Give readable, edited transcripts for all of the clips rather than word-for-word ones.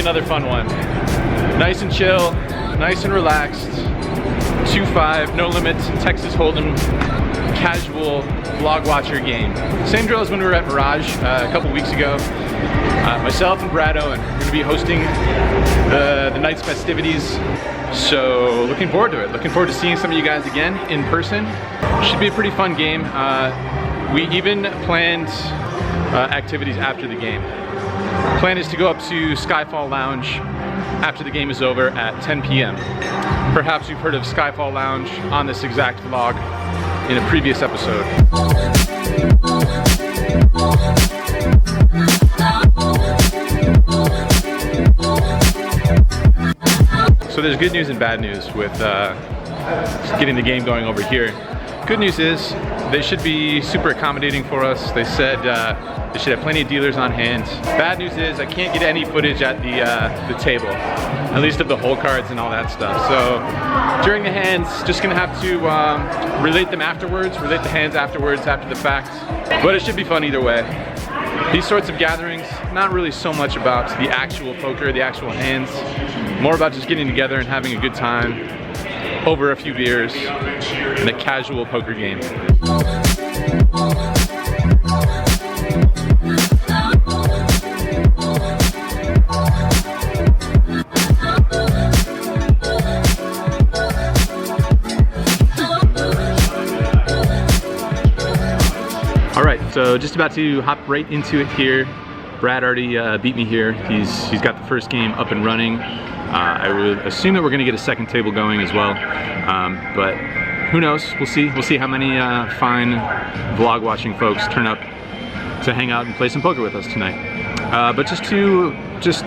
another fun one. Nice and chill, nice and relaxed. 2-5, no limits, Texas Hold'em, casual vlog watcher game. Same drill as when we were at Mirage a couple weeks ago. Myself and Brad Owen are going to be hosting the night's festivities. So looking forward to it. Looking forward to seeing some of you guys again in person. Should be a pretty fun game. We even planned activities after the game. Plan is to go up to Skyfall Lounge after the game is over at 10 p.m. Perhaps you've heard of Skyfall Lounge on this exact vlog in a previous episode. So there's good news and bad news with getting the game going over here. Good news is they should be super accommodating for us. They said they should have plenty of dealers on hand. Bad news is I can't get any footage at the table, at least of the hole cards and all that stuff. So during the hands, just gonna have to relate them afterwards, relate the hands afterwards after the fact. But it should be fun either way. These sorts of gatherings, not really so much about the actual poker, the actual hands, more about just getting together and having a good time over a few beers in a casual poker game. All right, so just about to hop right into it here. Brad already beat me here. He's got the first game up and running. I would assume that we're gonna get a second table going as well, but who knows? We'll see. We'll see how many fine vlog watching folks turn up to hang out and play some poker with us tonight. But just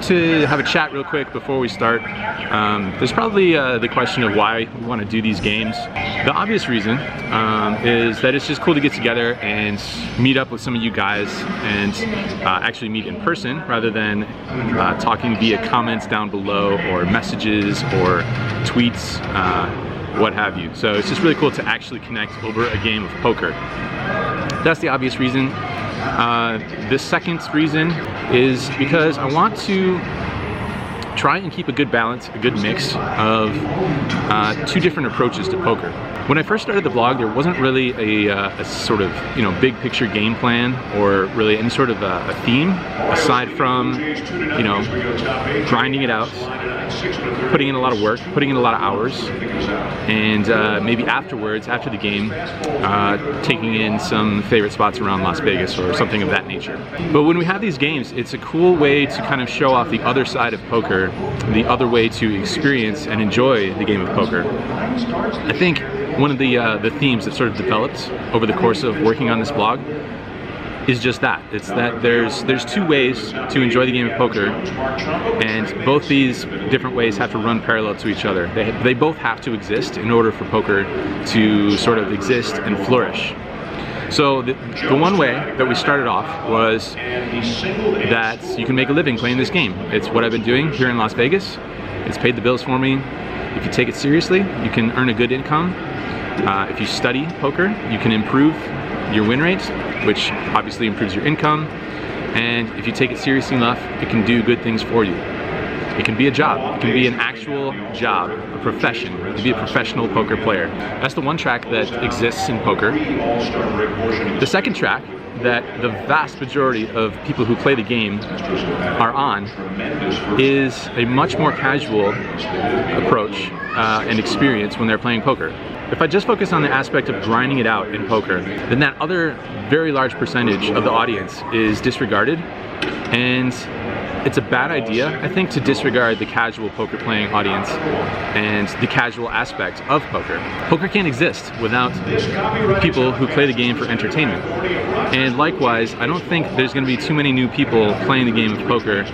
to have a chat real quick before we start, there's probably the question of why we want to do these games. The obvious reason is that it's just cool to get together and meet up with some of you guys and actually meet in person rather than talking via comments down below or messages or tweets, what have you. So it's just really cool to actually connect over a game of poker. That's the obvious reason. The second reason is because I want to try and keep a good balance, a good mix of two different approaches to poker. When I first started the vlog, there wasn't really a sort of, you know, big picture game plan or really any sort of a theme aside from, you know, grinding it out, putting in a lot of work, putting in a lot of hours, and maybe afterwards, after the game, taking in some favorite spots around Las Vegas or something of that nature. But when we have these games, it's a cool way to kind of show off the other side of poker, the other way to experience and enjoy the game of poker. I think one of the themes that sort of developed over the course of working on this vlog is just that. It's that there's two ways to enjoy the game of poker, and both these different ways have to run parallel to each other. They both have to exist in order for poker to sort of exist and flourish. So the one way that we started off was that you can make a living playing this game. It's what I've been doing here in Las Vegas. It's paid the bills for me. If you take it seriously, you can earn a good income. If you study poker, you can improve your win rate, which obviously improves your income. And if you take it seriously enough, it can do good things for you. It can be a job. It can be an actual job, a profession. You can be a professional poker player. That's the one track that exists in poker. The second track that the vast majority of people who play the game are on is a much more casual approach and experience when they're playing poker. If I just focus on the aspect of grinding it out in poker, then that other very large percentage of the audience is disregarded, and it's a bad idea, I think, to disregard the casual poker playing audience and the casual aspect of poker. Poker can't exist without people who play the game for entertainment. And likewise, I don't think there's going to be too many new people playing the game of poker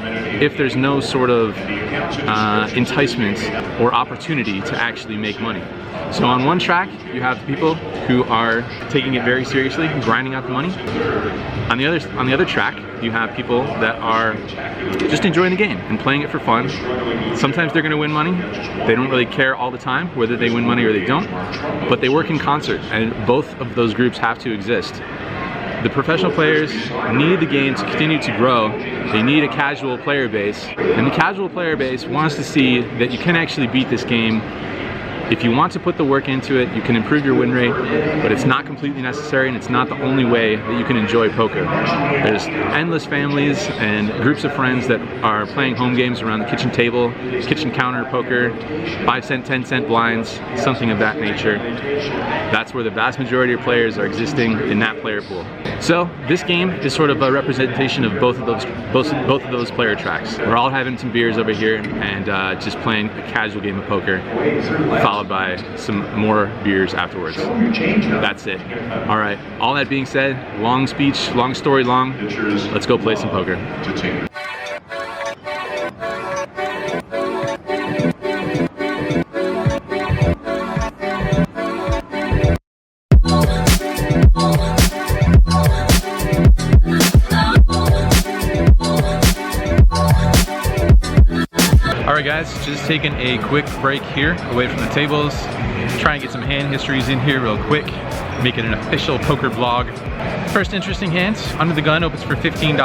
if there's no sort of enticement or opportunity to actually make money. So on one track, you have the people who are taking it very seriously, grinding out the money. On the other track, you have people that are just enjoying the game and playing it for fun. Sometimes they're going to win money. They don't really care all the time whether they win money or they don't, but they work in concert, and both of those groups have to exist. The professional players need the game to continue to grow. They need a casual player base, and the casual player base wants to see that you can actually beat this game. If you want to put the work into it, you can improve your win rate, but it's not completely necessary, and it's not the only way that you can enjoy poker. There's endless families and groups of friends that are playing home games around the kitchen table, kitchen counter poker, 5 cent, 10 cent blinds, something of that nature. That's where the vast majority of players are existing in that player pool. So this game is sort of a representation of both of those player tracks. We're all having some beers over here and just playing a casual game of poker, followed by some more beers afterwards. That's it. All right, all that being said, long speech, long story long, let's go play some poker. Alright guys, just taking a quick break here away from the tables, try and get some hand histories in here real quick, make it an official poker vlog. First interesting hand, under the gun opens for $15.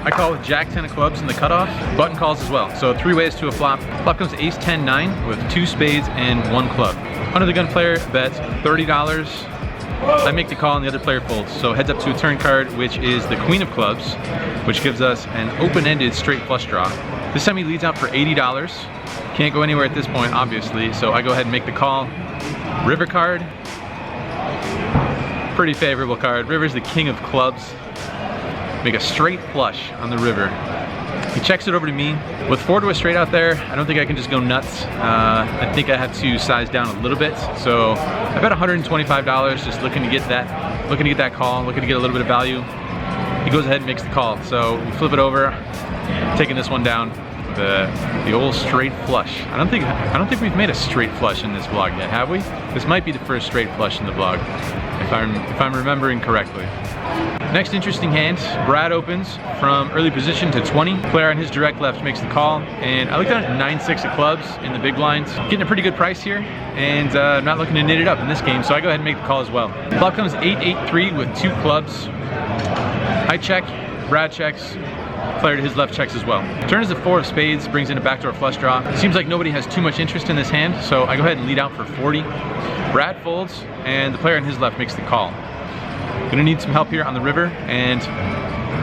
I call with Jack 10 of clubs in the cutoff, button calls as well. So 3 ways to a flop. Flop comes Ace 10 9 with 2 spades and 1 club. Under the gun player bets $30. I make the call and the other player folds. So heads up to a turn card, which is the Queen of Clubs, which gives us an open-ended straight flush draw. This time he leads out for $80. Can't go anywhere at this point, obviously, so I go ahead and make the call. River card. Pretty favorable card. River's the king of clubs. Make a straight flush on the river. He checks it over to me. With 4 to a straight out there, I don't think I can just go nuts. I think I have to size down a little bit. So I bet $125, just looking to get that call, looking to get a little bit of value. He goes ahead and makes the call. So we flip it over, taking this one down. The old straight flush. I don't think we've made a straight flush in this vlog yet, have we? This might be the first straight flush in the vlog, if I'm remembering correctly. Next interesting hand, Brad opens from early position to 20. Player on his direct left makes the call, and I looked at 9-6 of clubs in the big blinds. Getting a pretty good price here, and I'm not looking to knit it up in this game, so I go ahead and make the call as well. Flop comes 8-8-3 with 2 clubs. I check, Brad checks. Player to his left checks as well. Turn is a 4 of spades, brings in a backdoor flush draw. Seems like nobody has too much interest in this hand, so I go ahead and lead out for 40. Brad folds, and the player on his left makes the call. Gonna need some help here on the river, and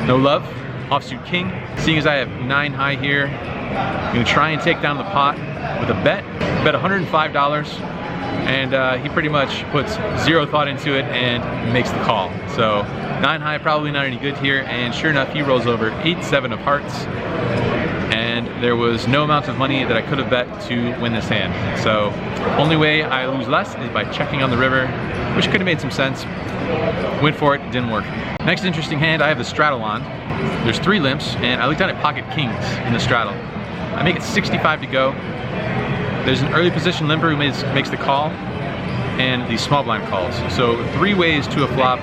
no love. Offsuit king. Seeing as I have 9 high here, I'm gonna try and take down the pot with a bet. Bet $105, and he pretty much puts 0 thought into it and makes the call. So 9 high, probably not any good here, and sure enough, he rolls over 8-7 of hearts, and there was no amount of money that I could have bet to win this hand. So only way I lose less is by checking on the river, which could have made some sense. Went for it, didn't work. Next interesting hand, I have the straddle on. There's 3 limps, and I looked down at pocket kings in the straddle. I make it 65 to go. There's an early position limper who makes the call, and the small blind calls. So 3 ways to a flop,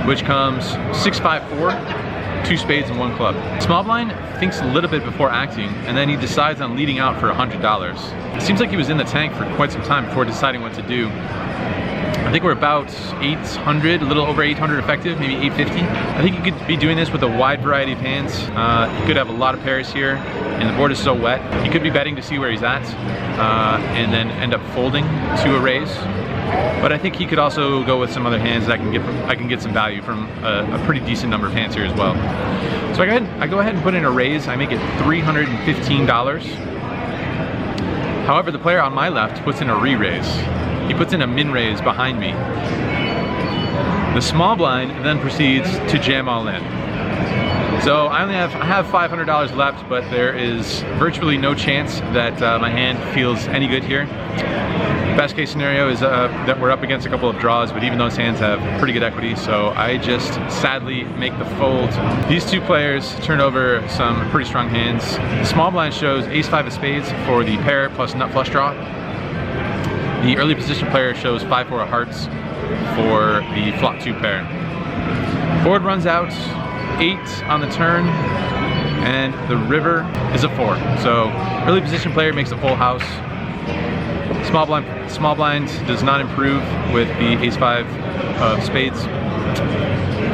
which comes 6-5-4, 2 spades and 1 club. Small blind thinks a little bit before acting, and then he decides on leading out for $100. It seems like he was in the tank for quite some time before deciding what to do. I think we're about 800, a little over 800 effective, maybe 850. I think you could be doing this with a wide variety of hands. You could have a lot of pairs here, and the board is so wet. You could be betting to see where he's at, and then end up folding to a raise. But I think he could also go with some other hands that I can get some value from a pretty decent number of hands here as well. So I go ahead and put in a raise. I make it $315. However, the player on my left puts in a re-raise. He puts in a min raise behind me. The small blind then proceeds to jam all in. So I have $500 left, but there is virtually no chance that my hand feels any good here. Best case scenario is that we're up against a couple of draws, but even those hands have pretty good equity, so I just sadly make the fold. These 2 players turn over some pretty strong hands. The small blind shows ace-5 of spades for the pair plus nut flush draw. The early position player shows 5-4 of hearts for the flop 2 pair. Board runs out, 8 on the turn, and the river is a 4. So early position player makes a full house. Small blind does not improve with the ace-5 of spades.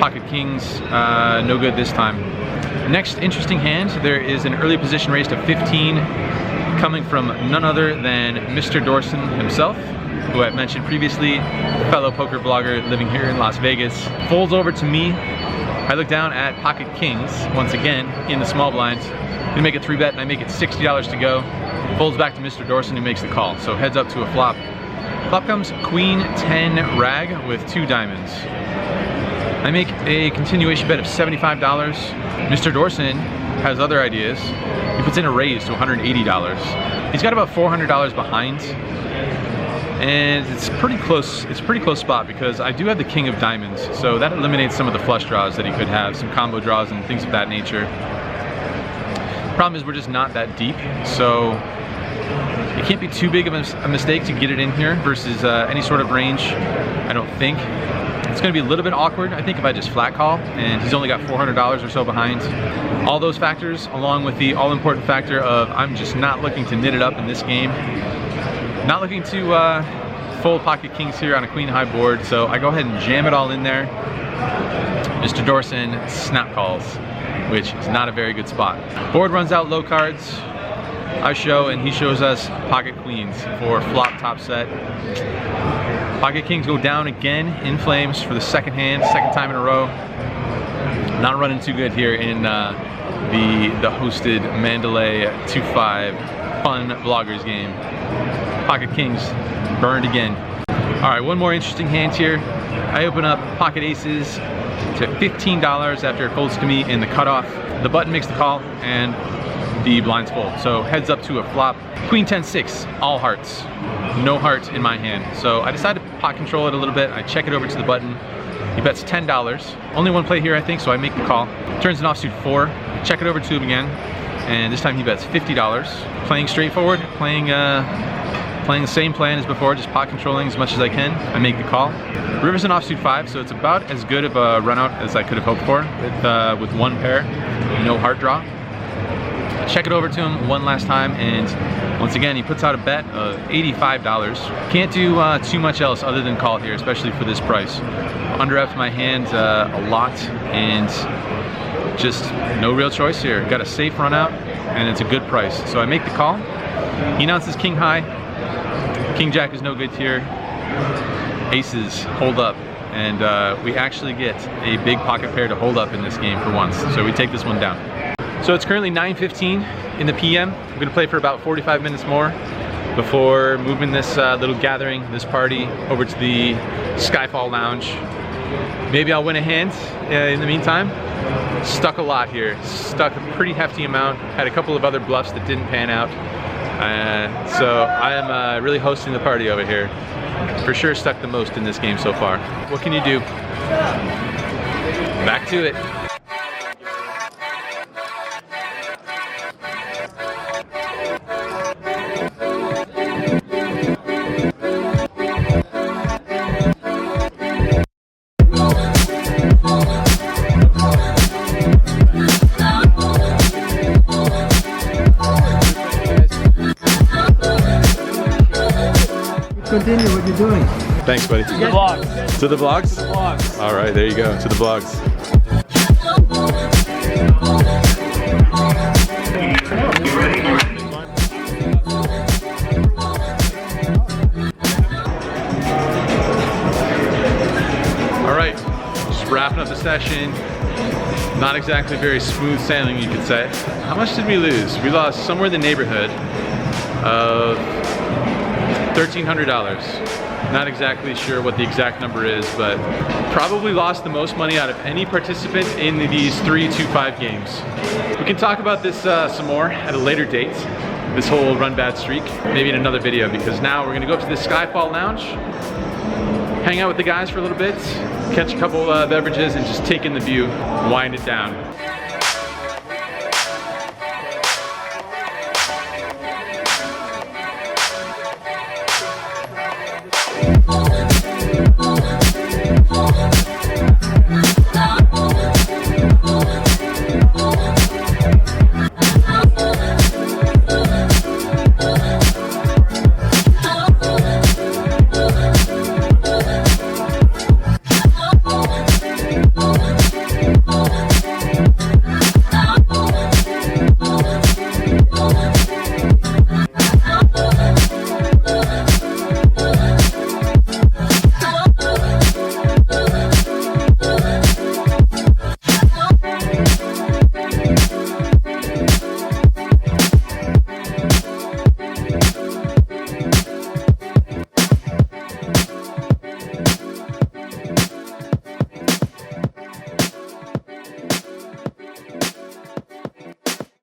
Pocket kings, no good this time. Next interesting hand, there is an early position raised to 15 coming from none other than Mr. Dorson himself, who I've mentioned previously, fellow poker blogger living here in Las Vegas. Folds over to me. I look down at pocket kings once again in the small blinds. We make a 3-bet and I make it $60 to go. Folds back to Mr. Dorson who makes the call. So heads up to a flop. Flop comes Queen 10 rag with 2 diamonds. I make a continuation bet of $75. Mr. Dorson has other ideas. He puts in a raise to $180. He's got about $400 behind. And it's pretty close. It's a pretty close spot because I do have the king of diamonds. So that eliminates some of the flush draws that he could have, some combo draws and things of that nature. Problem is we're just not that deep. So it can't be too big of a mistake to get it in here versus any sort of range, I don't think. It's gonna be a little bit awkward, I think, if I just flat call, and he's only got $400 or so behind. All those factors, along with the all-important factor of I'm just not looking to knit it up in this game. Not looking to fold pocket kings here on a queen high board, so I go ahead and jam it all in there. Mr. Dorson snap calls, which is not a very good spot. Board runs out low cards. I show, and he shows us pocket queens for flop top set. Pocket kings go down again in flames for the second hand, second time in a row. Not running too good here in the hosted Mandalay 2-5 fun vloggers game. Pocket kings burned again. All right, one more interesting hand here. I open up pocket aces to $15 after it folds to me in the cutoff. The button makes the call and the blinds fold. So heads up to a flop. Queen 10-6, all hearts. No heart in my hand. So I decided to pot control it a little bit. I check it over to the button. He bets $10. Only one play here, I think, so I make the call. Turns an offsuit 4. Check it over to him again. And this time he bets $50. Playing straightforward, playing the same plan as before, just pot controlling as much as I can. I make the call. River's an offsuit 5, so it's about as good of a run out as I could have hoped for with one pair, no heart draw. I check it over to him one last time, and once again he puts out a bet of $85. Can't do too much else other than call here, especially for this price. Underwrapped my hand a lot, and just no real choice here. Got a safe run out, and it's a good price. So I make the call. He announces king high. King jack is no good here. Aces hold up, and we actually get a big pocket pair to hold up in this game for once. So we take this one down. So it's currently 9:15 in the PM. I'm gonna play for about 45 minutes more before moving this little gathering, this party, over to the Skyfall Lounge. Maybe I'll win a hand in the meantime. Stuck a lot here. Stuck a pretty hefty amount. Had a couple of other bluffs that didn't pan out. So I am really hosting the party over here. For sure stuck the most in this game so far. What can you do? Back to it. Continue what you're doing. Thanks, buddy. To the vlogs. To the vlogs? To the vlogs. All right, there you go. To the vlogs. All right, just wrapping up the session. Not exactly very smooth sailing, you could say. How much did we lose? We lost somewhere in the neighborhood of $1,300. Not exactly sure what the exact number is, but probably lost the most money out of any participant in these 3 2-5 games. We can talk about this some more at a later date, this whole run bad streak, maybe in another video, because now we're gonna go up to the Skyfall Lounge, hang out with the guys for a little bit, catch a couple beverages, and just take in the view, wind it down.